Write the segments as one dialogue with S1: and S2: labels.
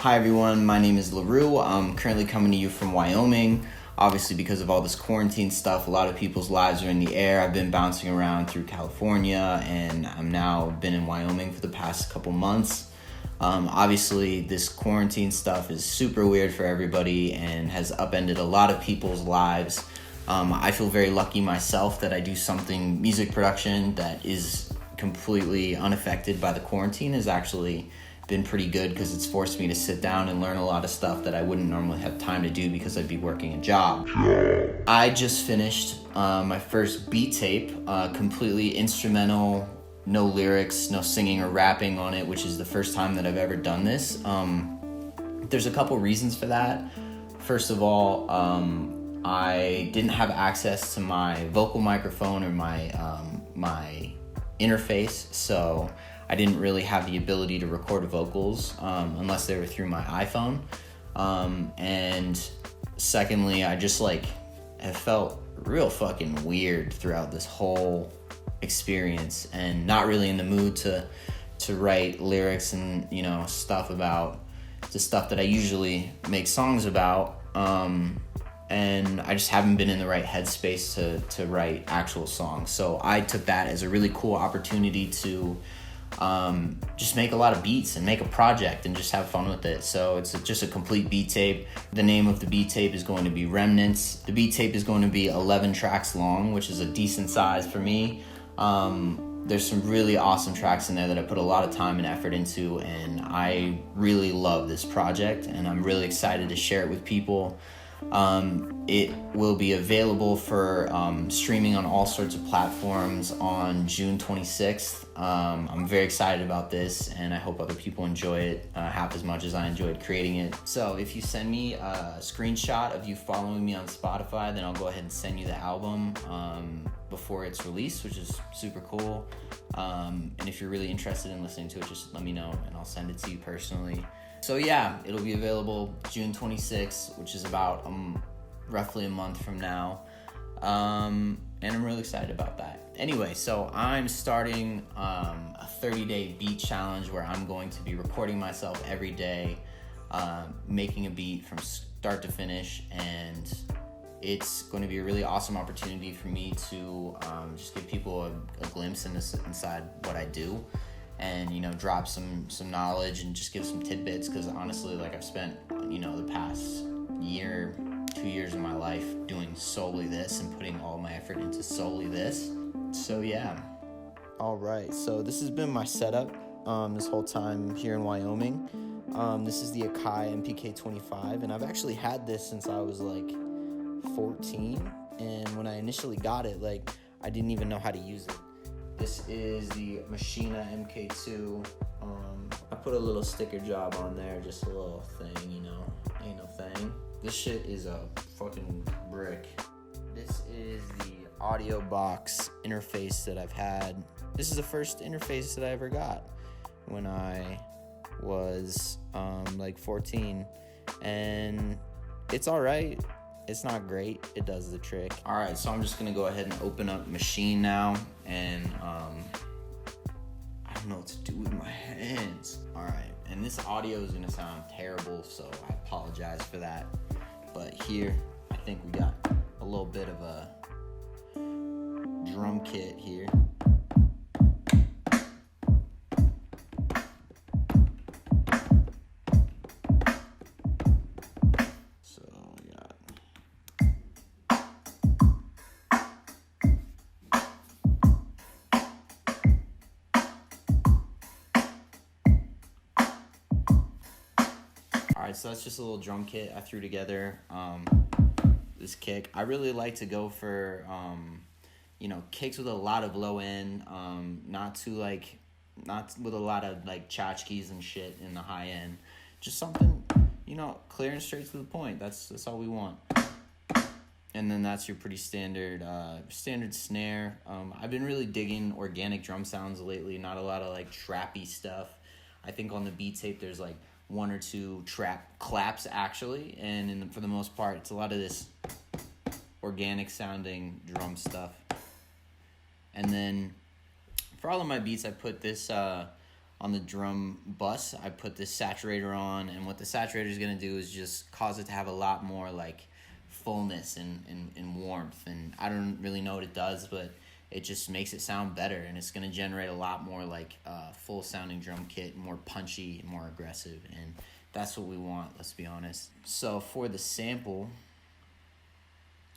S1: Hi everyone, my name is Larue. I'm currently coming to you from Wyoming. Obviously, because of all this quarantine stuff, a lot of people's lives are in the air. I've been bouncing around through California, and I'm now been in Wyoming for the past couple months. Obviously, this quarantine stuff is super weird for everybody and has upended a lot of people's lives. I feel very lucky myself that I do something, music production, that is completely unaffected by the quarantine. Has actually been pretty good because it's forced me to sit down and learn a lot of stuff that I wouldn't normally have time to do because I'd be working a job. I just finished my first beat tape, completely instrumental, no lyrics, no singing or rapping on it, which is the first time that I've ever done this. There's a couple reasons for that. First of all, I didn't have access to my vocal microphone or my interface, so I didn't really have the ability to record vocals unless they were through my iPhone. And secondly, I just have felt real fucking weird throughout this whole experience and not really in the mood to write lyrics and, stuff about the stuff that I usually make songs about. And I just haven't been in the right headspace to write actual songs. So I took that as a really cool opportunity to just make a lot of beats and make a project and just have fun with it. So it's just a complete beat tape. The name of the beat tape is going to be Remnants. The beat tape is going to be 11 tracks long, which is a decent size for me. There's some really awesome tracks in there that I put a lot of time and effort into, and I really love this project, and I'm really excited to share it with people. It will be available for streaming on all sorts of platforms on June 26th. I'm very excited about this, and I hope other people enjoy it half as much as I enjoyed creating it. So if you send me a screenshot of you following me on Spotify, then I'll go ahead and send you the album before it's released, which is super cool. And if you're really interested in listening to it, just let me know, and I'll send it to you personally. So yeah, it'll be available June 26th, which is about roughly a month from now. And I'm really excited about that. Anyway, so I'm starting a 30-day beat challenge where I'm going to be recording myself every day, making a beat from start to finish, and it's going to be a really awesome opportunity for me to just give people a glimpse inside what I do. And drop some knowledge and just give some tidbits, because honestly, I've spent the past 2 years of my life doing solely this and putting all my effort into solely this. So yeah. All right, so this has been my setup this whole time here in Wyoming. This is the Akai MPK-25, and I've actually had this since I was 14, and when I initially got it, I didn't even know how to use it. This is the Machina MK2. I put a little sticker job on there, just a little thing, ain't no thing. This shit is a fucking brick. This is the audio box interface that I've had. This is the first interface that I ever got when I was 14, and it's all right. It's not great. It does the trick. All right, so I'm just gonna go ahead and open up Machine now, and I don't know what to do with my hands. All right, and this audio is gonna sound terrible, so I apologize for that. But here, I think we got a little bit of a drum kit here. Alright, so that's just a little drum kit I threw together. This kick, I really like to go for kicks with a lot of low end, not with a lot of tchotchkes and shit in the high end. Just something clear and straight to the point. That's all we want. And then that's your pretty standard snare. I've been really digging organic drum sounds lately, not a lot of trappy stuff. I think on the beat tape there's one or two trap claps actually, and for the most part it's a lot of this organic sounding drum stuff. And then for all of my beats I put this on the drum bus, I put this saturator on, and what the saturator is going to do is just cause it to have a lot more like fullness and warmth. And I don't really know what it does, but it just makes it sound better, and it's going to generate a lot more like full sounding drum kit, more punchy, more aggressive, and that's what we want, let's be honest. So for the sample,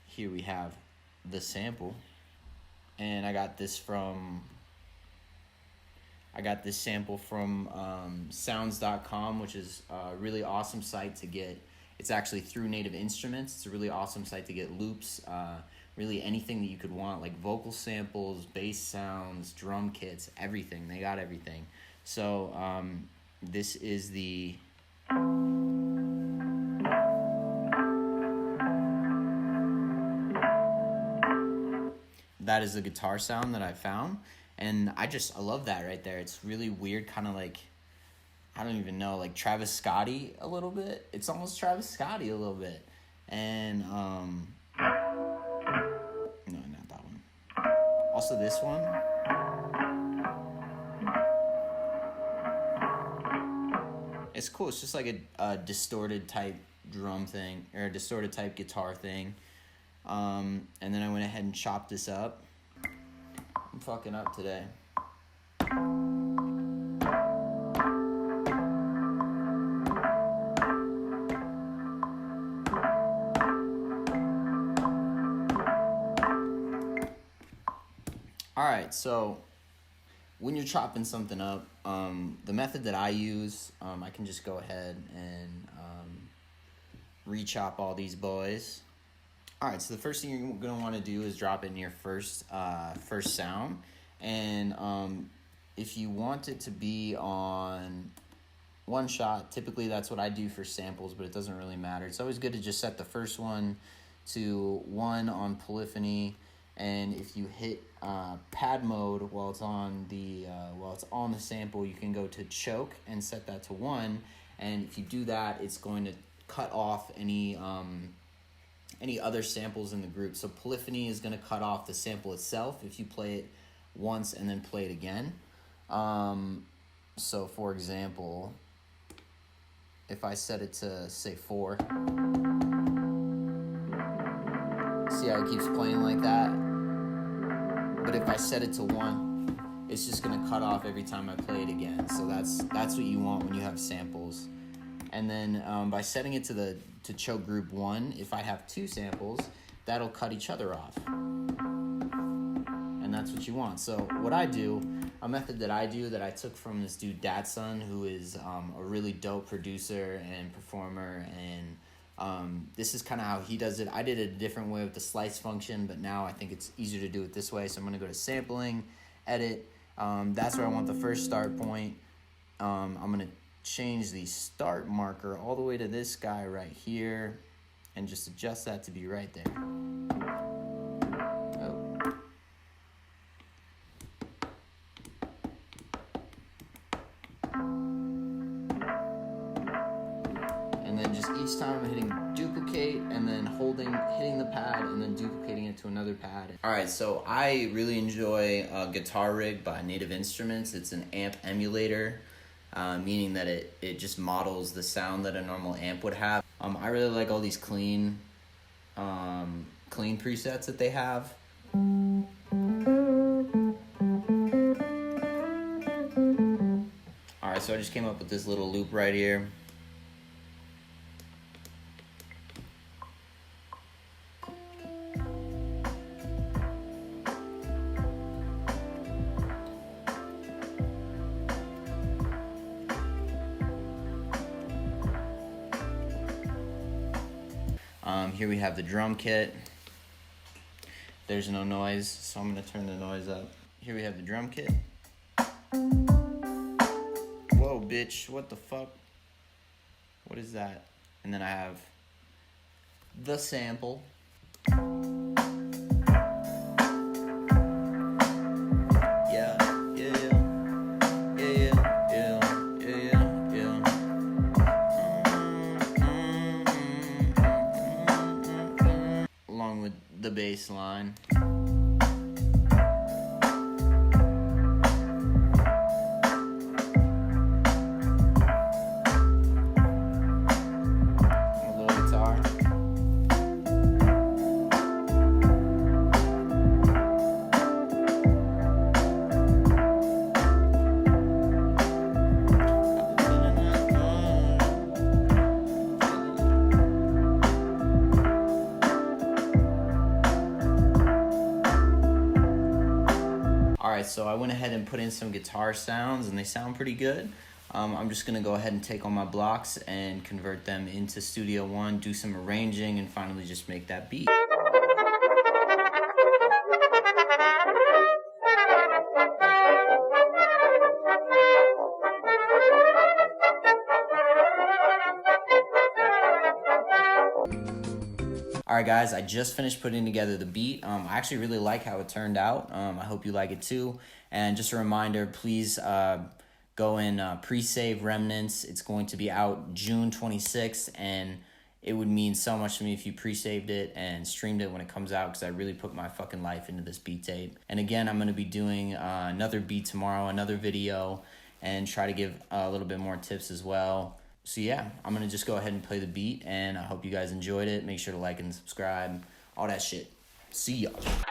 S1: here we have the sample, and I got this sample from sounds.com, which is a really awesome site to get. It's actually through Native Instruments. It's a really awesome site to get loops, really anything that you could want, like vocal samples, bass sounds, drum kits, everything. They got everything. So this is that is the guitar sound that I found, and I love that right there. It's really weird, kind of like, I don't even know, like Travis Scotty a little bit. It's almost Travis Scotty a little bit. And no, not that one. Also this one. It's cool. It's just like a distorted type drum thing, or a distorted type guitar thing. And then I went ahead and chopped this up. I'm fucking up today. Alright, so when you're chopping something up, the method that I use, I can just go ahead and re-chop all these boys. Alright, so the first thing you're going to want to do is drop in your first sound. And if you want it to be on one shot, typically that's what I do for samples, but it doesn't really matter. It's always good to just set the first one to 1 on polyphony. And if you hit pad mode while it's on the sample, you can go to choke and set that to 1. And if you do that, it's going to cut off any other samples in the group. So polyphony is going to cut off the sample itself if you play it once and then play it again. So for example, if I set it to say 4, see how it keeps playing like that? But if I set it to 1, it's just going to cut off every time I play it again. So that's what you want when you have samples. And then by setting it to choke group 1, if I have 2 samples, that'll cut each other off. And that's what you want. So what I do, a method that I do that I took from this dude Datsun, who is a really dope producer and performer, and this is kind of how he does it. I did it a different way with the slice function, but now I think it's easier to do it this way. So I'm going to go to sampling, edit. That's where I want the first start point. I'm going to change the start marker all the way to this guy right here and just adjust that to be right there. Oh. And then just each time I'm hitting duplicate and then hitting the pad and then duplicating it to another pad. Alright, so I really enjoy Guitar Rig by Native Instruments. It's an amp emulator. Meaning that it just models the sound that a normal amp would have. I really like all these clean presets that they have. Alright, so I just came up with this little loop right here. Here we have the drum kit. There's no noise, so I'm going to turn the noise up. Here we have the drum kit. Whoa, bitch, what the fuck? What is that? And then I have the sample. The bass line. so I went ahead and put in some guitar sounds, and they sound pretty good. I'm just gonna go ahead and take all my blocks and convert them into Studio One, do some arranging, and finally just make that beat. Alright guys, I just finished putting together the beat. I actually really like how it turned out. I hope you like it too. And just a reminder, please go and pre-save Remnants. It's going to be out June 26th, and it would mean so much to me if you pre-saved it and streamed it when it comes out, because I really put my fucking life into this beat tape. And again, I'm going to be doing another beat tomorrow, another video, and try to give a little bit more tips as well. So yeah, I'm going to just go ahead and play the beat, and I hope you guys enjoyed it. Make sure to like and subscribe, all that shit. See y'all.